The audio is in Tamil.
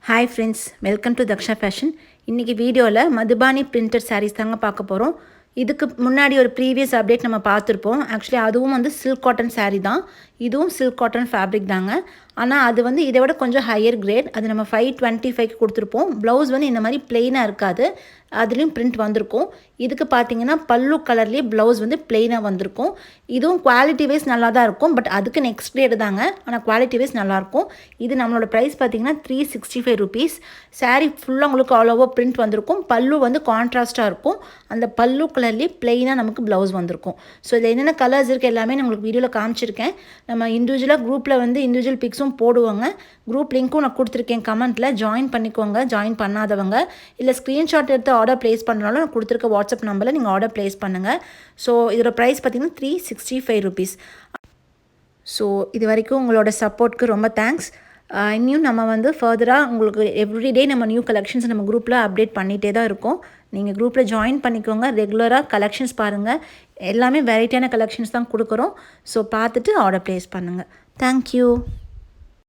Hi friends, welcome to Daksha fashion. இன்றைக்கி வீடியோவில் மதுபானி பிரிண்டட் சாரீஸ் தாங்க பார்க்க போகிறோம். இதுக்கு முன்னாடி ஒரு ப்ரீவியஸ் அப்டேட் நம்ம பார்த்துருப்போம். ஆக்சுவலி அதுவும் சில்க் காட்டன் சாரீ தான். இதுவும் சில்க் காட்டன் ஃபேப்ரிக் தாங்க. ஆனால் அது இதை விட கொஞ்சம் ஹையர் கிரேட். அது நம்ம 525க்கு கொடுத்துருப்போம். ப்ளவுஸ் இந்த மாதிரி பிளெயினாக இருக்காது, அதுலேயும் பிரிண்ட் வந்திருக்கும். இதுக்கு பார்த்தீங்கன்னா பல்லு கலர்லேயே ப்ளவுஸ் பிளெயினாக வந்திருக்கும். இதுவும் குவாலிட்டி வைஸ் நல்லா தான் இருக்கும், பட் அதுக்கு நெக்ஸ்ட் கிரேடு தாங்க. ஆனால் குவாலிட்டி வைஸ் நல்லாயிருக்கும். இது நம்மளோட ப்ரைஸ் பார்த்தீங்கன்னா 365 ருபீஸ். சாரீ ஃபுல்லாக உங்களுக்கு ஆல் ஓவர் பிரிண்ட் வந்திருக்கும். பல்லு கான்ட்ராஸ்ட்டாக இருக்கும். அந்த பல்லு கலர்லேயே பிளெயினாக நமக்கு ப்ளவுஸ் வந்திருக்கும். ஸோ இதில் என்னென்ன கலர்ஸ் இருக்குது எல்லாமே நான் உங்களுக்கு வீடியோவில் காமிச்சிருக்கேன். நம்ம இண்டிவிஜுவலாக குரூப்பில் இண்டிவிஜுவல் பிக்ஸும் போடுவாங்க. குரூப் லிங்க்கும் நான் கொடுத்துருக்கேன் கமெண்ட்டில். ஜாயின் பண்ணிக்கோங்க ஜாயின் பண்ணாதவங்க. இல்லை ஸ்க்ரீன்ஷாட் எடுத்து ஆர்டர் ப்ளேஸ் பண்ணுறனால நான் கொடுத்துருக்க வாட்ஸ்அப் நம்பரில் நீங்கள் ஆர்டர் ப்ளேஸ் பண்ணுங்கள். ஸோ இதோட ப்ரைஸ் பார்த்திங்கன்னா 365 ருபீஸ். ஸோ இது வரைக்கும் உங்களோட சப்போர்ட்க்கு ரொம்ப தேங்க்ஸ். இன்னும் நம்ம ஃபர்தராக உங்களுக்கு எவ்ரிடே நம்ம நியூ கலெக்ஷன்ஸ் நம்ம குரூப்பில் அப்டேட் பண்ணிகிட்டே தான் இருக்கோம். நீங்கள் குரூப்பில் ஜாயின் பண்ணிக்கோங்க. ரெகுலராக கலெக்ஷன்ஸ் பாருங்கள். எல்லாமே வெரைட்டியான கலெக்ஷன்ஸ் தான் கொடுக்குறோம். ஸோ பார்த்துட்டு ஆர்டர் ப்ளேஸ் பண்ணுங்கள். தேங்க்யூ.